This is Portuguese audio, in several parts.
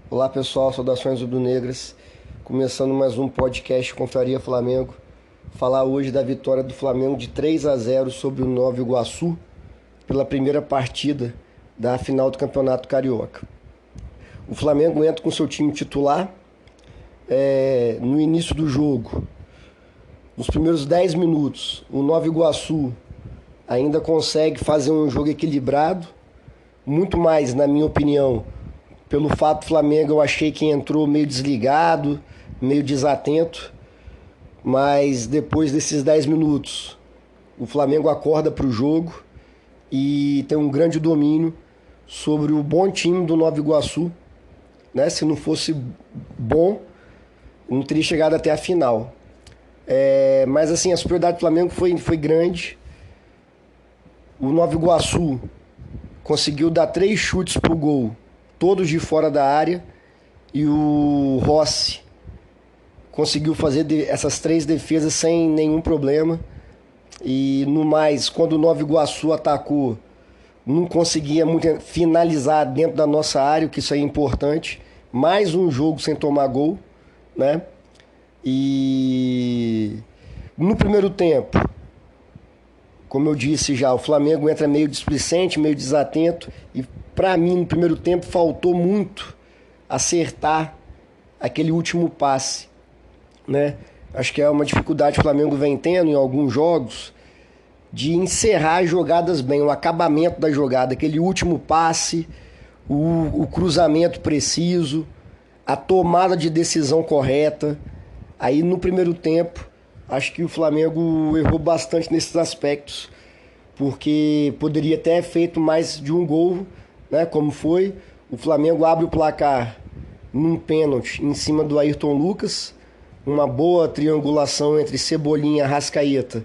Olá pessoal, saudações rubro-negras. Começando mais um podcast Confraria Flamengo. Falar hoje da vitória do Flamengo de 3-0 sobre o Nova Iguaçu pela primeira partida da final do Campeonato Carioca. O Flamengo entra com seu time titular no início do jogo. Nos primeiros 10 minutos, o Nova Iguaçu ainda consegue fazer um jogo equilibrado, muito mais, na minha opinião, pelo fato do Flamengo, eu achei que entrou meio desligado, meio desatento, mas depois desses 10 minutos, o Flamengo acorda para o jogo e tem um grande domínio sobre o bom time do Nova Iguaçu, né? Se não fosse bom, não teria chegado até a final. Mas assim, a superioridade do Flamengo foi grande. O Nova Iguaçu conseguiu dar 3 chutes pro gol, todos de fora da área, e o Rossi conseguiu fazer essas 3 defesas sem nenhum problema. E no mais, quando o Nova Iguaçu atacou, não conseguia muito finalizar dentro da nossa área, que isso é importante. Mais um jogo sem tomar gol, né? E no primeiro tempo, como eu disse já, o Flamengo entra meio displicente, meio desatento, e para mim no primeiro tempo faltou muito acertar aquele último passe, né? Acho que é uma dificuldade que o Flamengo vem tendo em alguns jogos de encerrar as jogadas bem, o acabamento da jogada, aquele último passe, o cruzamento preciso, a tomada de decisão correta. Aí no primeiro tempo, acho que o Flamengo errou bastante nesses aspectos, porque poderia ter feito mais de um gol, né, como foi. O Flamengo abre o placar num pênalti em cima do Ayrton Lucas, uma boa triangulação entre Cebolinha e Arrascaeta.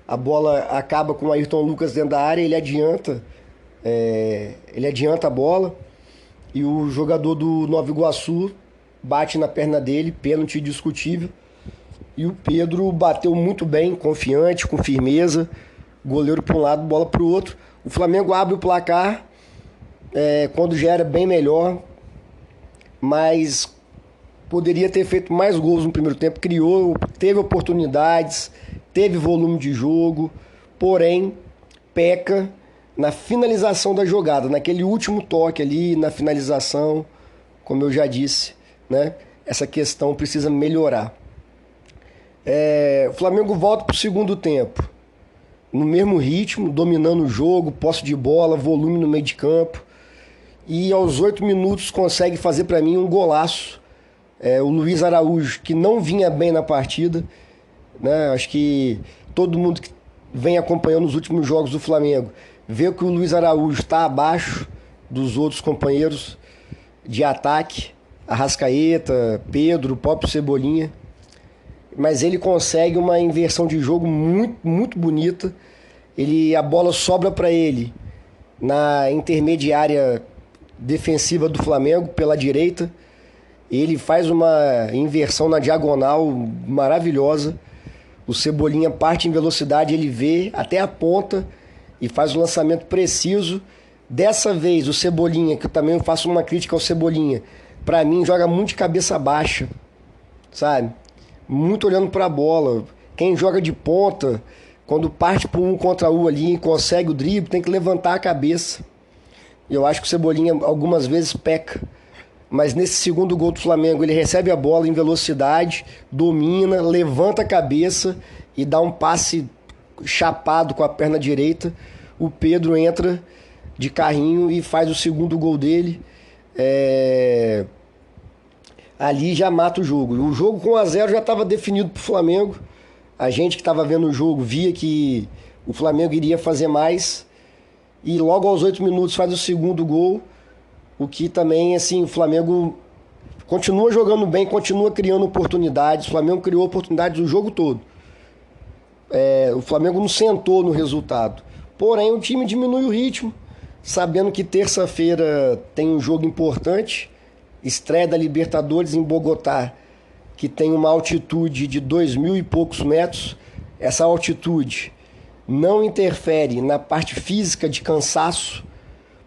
A bola acaba com o Ayrton Lucas dentro da área, ele adianta a bola, e o jogador do Nova Iguaçu bate na perna dele, pênalti discutível. E o Pedro bateu muito bem, confiante, com firmeza. Goleiro para um lado, bola para o outro. O Flamengo abre o placar quando já era bem melhor, mas poderia ter feito mais gols no primeiro tempo. Teve oportunidades, teve volume de jogo, porém peca na finalização da jogada, naquele último toque ali, na finalização, como eu já disse, né? Essa questão precisa melhorar. O Flamengo volta para o segundo tempo no mesmo ritmo, dominando o jogo, posse de bola, volume no meio de campo, e aos 8 minutos consegue fazer para mim um golaço. O Luiz Araújo, que não vinha bem na partida, né? Acho que todo mundo que vem acompanhando os últimos jogos do Flamengo vê que o Luiz Araújo está abaixo dos outros companheiros de ataque, Arrascaeta, Pedro, o próprio Cebolinha. Mas ele consegue uma inversão de jogo muito, muito bonita. A bola sobra para ele na intermediária defensiva do Flamengo, pela direita. Ele faz uma inversão na diagonal maravilhosa. O Cebolinha parte em velocidade, ele vê até a ponta e faz o lançamento preciso. Dessa vez, o Cebolinha, que eu também faço uma crítica ao Cebolinha, para mim joga muito de cabeça baixa, sabe? Muito olhando para a bola. Quem joga de ponta, quando parte por 1 contra 1 ali e consegue o drible, tem que levantar a cabeça. E eu acho que o Cebolinha algumas vezes peca. Mas nesse segundo gol do Flamengo, ele recebe a bola em velocidade, domina, levanta a cabeça e dá um passe chapado com a perna direita. O Pedro entra de carrinho e faz o segundo gol dele. Ali já mata o jogo. O jogo com 1-0 já estava definido para o Flamengo. A gente que estava vendo o jogo via que o Flamengo iria fazer mais. E logo aos 8 minutos faz o segundo gol. O que também, assim, o Flamengo continua jogando bem, continua criando oportunidades. O Flamengo criou oportunidades o jogo todo. O Flamengo não sentou no resultado. Porém, o time diminui o ritmo, sabendo que terça-feira tem um jogo importante. Estreia da Libertadores em Bogotá, que tem uma altitude de 2.000 e poucos metros. Essa altitude não interfere na parte física de cansaço,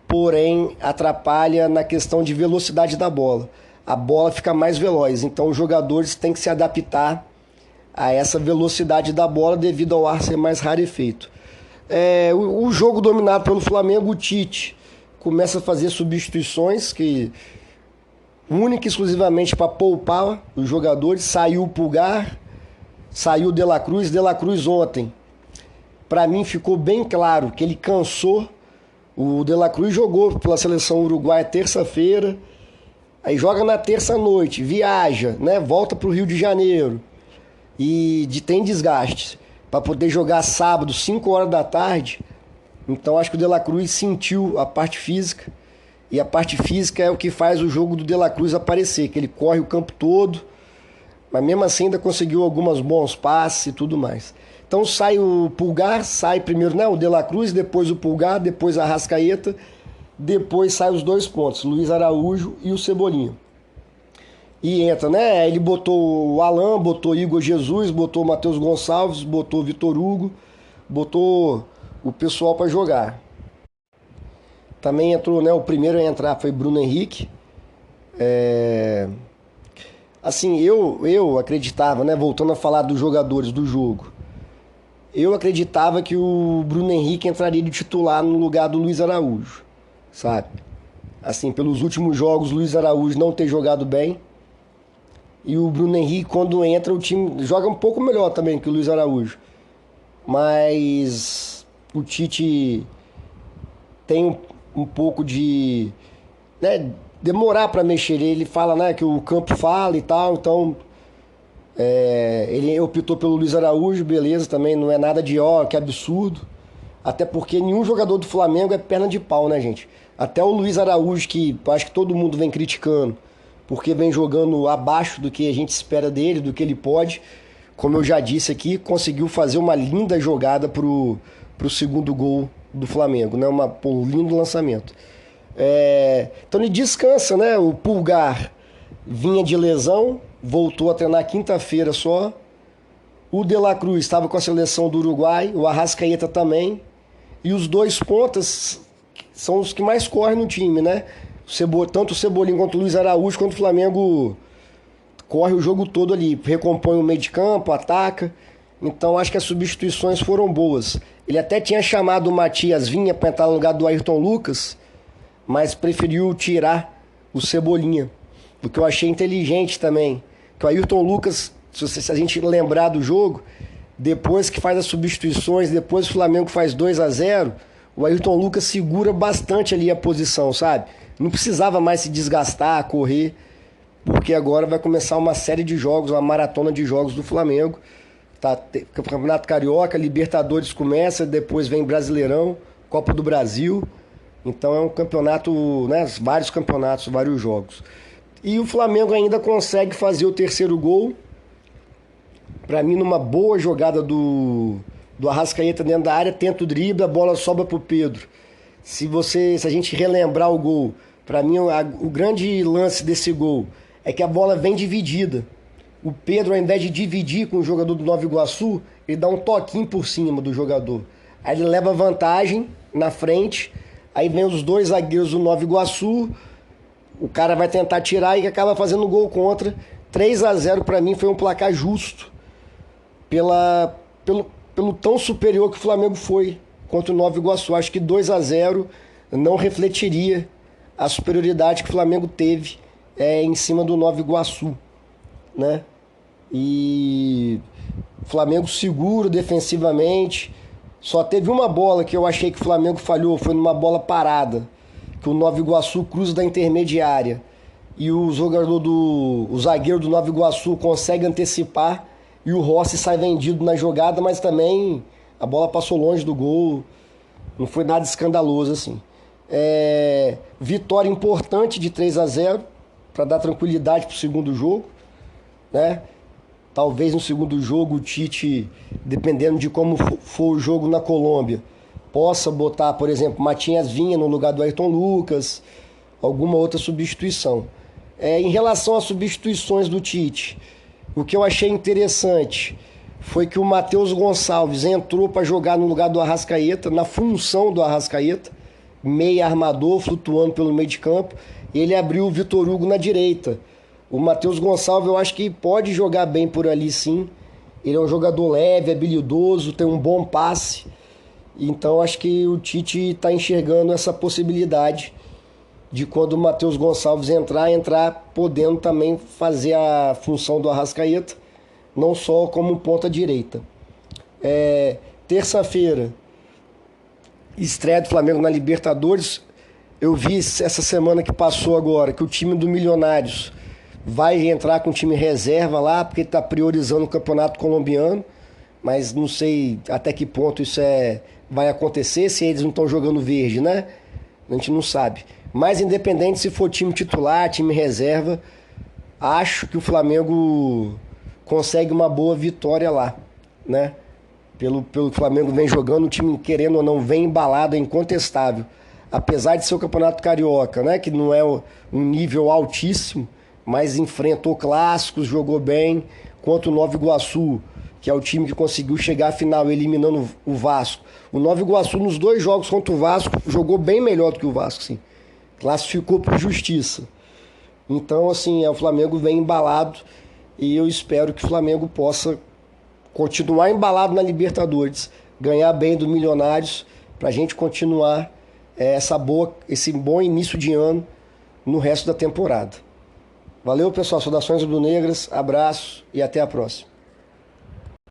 porém atrapalha na questão de velocidade da bola. a bola fica mais veloz. Então os jogadores têm que se adaptar a essa velocidade da bola devido ao ar ser mais rarefeito. O jogo dominado pelo Flamengo, o Tite começa a fazer substituições que única e exclusivamente para poupar os jogadores. Saiu o Pulgar, saiu o De La Cruz. De La Cruz ontem, para mim ficou bem claro que ele cansou. O De La Cruz jogou pela seleção uruguaia terça-feira, aí joga na terça-noite, viaja, né? Volta para o Rio de Janeiro e tem desgaste para poder jogar sábado, 5 horas da tarde. Então acho que o De La Cruz sentiu a parte física, e a parte física é o que faz o jogo do De La Cruz aparecer, que ele corre o campo todo, mas mesmo assim ainda conseguiu alguns bons passes e tudo mais. Então sai o Pulgar, sai primeiro, né, o De La Cruz, depois o Pulgar, depois a Arrascaeta, depois sai os 2 pontos, Luiz Araújo e o Cebolinha. E entra, né? Ele botou o Alan, botou o Igor Jesus, botou o Matheus Gonçalves, botou o Vitor Hugo, botou o pessoal para jogar. Também entrou, né? O primeiro a entrar foi Bruno Henrique. Assim, eu acreditava, né? Voltando a falar dos jogadores do jogo, eu acreditava que o Bruno Henrique entraria de titular no lugar do Luiz Araújo, sabe? Assim, pelos últimos jogos, o Luiz Araújo não ter jogado bem. E o Bruno Henrique, quando entra, o time joga um pouco melhor também que o Luiz Araújo. Mas o Tite tem um pouco de, né, demorar para mexer. Ele fala, né, que o campo fala e tal, então ele optou pelo Luiz Araújo, beleza, também não é nada de que absurdo. Até porque nenhum jogador do Flamengo é perna de pau, né, gente? Até o Luiz Araújo, que acho que todo mundo vem criticando, porque vem jogando abaixo do que a gente espera dele, do que ele pode. Como eu já disse aqui, conseguiu fazer uma linda jogada pro segundo gol do Flamengo, né? Um lindo lançamento. Então ele descansa, né? O Pulgar vinha de lesão, voltou a treinar quinta-feira só. O De La Cruz estava com a seleção do Uruguai, o Arrascaeta também. E os 2 pontas são os que mais correm no time, né? Tanto o Cebolinha quanto o Luiz Araújo, quanto o Flamengo corre o jogo todo ali, recompõe o meio de campo, ataca. Então acho que as substituições foram boas. Ele até tinha chamado o Matias Vinha para entrar no lugar do Ayrton Lucas, mas preferiu tirar o Cebolinha, o que eu achei inteligente também. Que o Ayrton Lucas, se a gente lembrar do jogo, depois que faz as substituições, depois o Flamengo faz 2-0, o Ayrton Lucas segura bastante ali a posição, sabe? Não precisava mais se desgastar, correr, porque agora vai começar uma série de jogos, uma maratona de jogos do Flamengo. Campeonato Carioca, Libertadores começa, depois vem Brasileirão, Copa do Brasil. Então é um campeonato, né, vários campeonatos, vários jogos. E o Flamengo ainda consegue fazer o terceiro gol. Para mim, numa boa jogada do Arrascaeta dentro da área, tenta o drible, a bola sobra pro Pedro. Se a gente relembrar o gol, para mim o grande lance desse gol é que a bola vem dividida. O Pedro, ao invés de dividir com o jogador do Nova Iguaçu, ele dá um toquinho por cima do jogador. Aí ele leva vantagem na frente, aí vem os 2 zagueiros do Nova Iguaçu, o cara vai tentar tirar e acaba fazendo gol contra. 3-0 para mim foi um placar justo, pelo tão superior que o Flamengo foi contra o Nova Iguaçu. Acho que 2-0 não refletiria a superioridade que o Flamengo teve em cima do Nova Iguaçu, né? E o Flamengo seguro defensivamente. Só teve uma bola que eu achei que o Flamengo falhou, foi numa bola parada, que o Nova Iguaçu cruza da intermediária e o zagueiro do Nova Iguaçu consegue antecipar e o Rossi sai vendido na jogada, mas também a bola passou longe do gol, não foi nada escandaloso assim. Vitória importante de 3-0 para dar tranquilidade para o segundo jogo, né? Talvez no segundo jogo o Tite, dependendo de como for o jogo na Colômbia, possa botar, por exemplo, Matias Vinha no lugar do Ayrton Lucas, alguma outra substituição. Em relação às substituições do Tite, o que eu achei interessante foi que o Matheus Gonçalves entrou para jogar no lugar do Arrascaeta, na função do Arrascaeta, meio armador, flutuando pelo meio de campo, e ele abriu o Vitor Hugo na direita, O Matheus Gonçalves eu acho que pode jogar bem por ali, sim. Ele é um jogador leve, habilidoso, tem um bom passe. Então acho que o Tite está enxergando essa possibilidade de quando o Matheus Gonçalves entrar podendo também fazer a função do Arrascaeta, não só como ponta direita. Terça-feira, estreia do Flamengo na Libertadores. Eu vi essa semana que passou agora que o time do Milionários vai entrar com o time reserva lá, porque está priorizando o campeonato colombiano, mas não sei até que ponto isso vai acontecer, se eles não estão jogando verde, né? A gente não sabe. Mas independente se for time titular, time reserva, acho que o Flamengo consegue uma boa vitória lá, né? Pelo que o Flamengo vem jogando, o time, querendo ou não, vem embalado, é incontestável. Apesar de ser o Campeonato Carioca, né? Que não é um nível altíssimo, mas enfrentou clássicos, jogou bem, contra o Nova Iguaçu, que é o time que conseguiu chegar à final eliminando o Vasco. O Nova Iguaçu, nos 2 jogos contra o Vasco, jogou bem melhor do que o Vasco, sim. Classificou por justiça. Então, assim, o Flamengo vem embalado e eu espero que o Flamengo possa continuar embalado na Libertadores, ganhar bem do Milionários, para a gente continuar esse bom início de ano no resto da temporada. Valeu, pessoal. Saudações rubro-negras, abraço e até a próxima.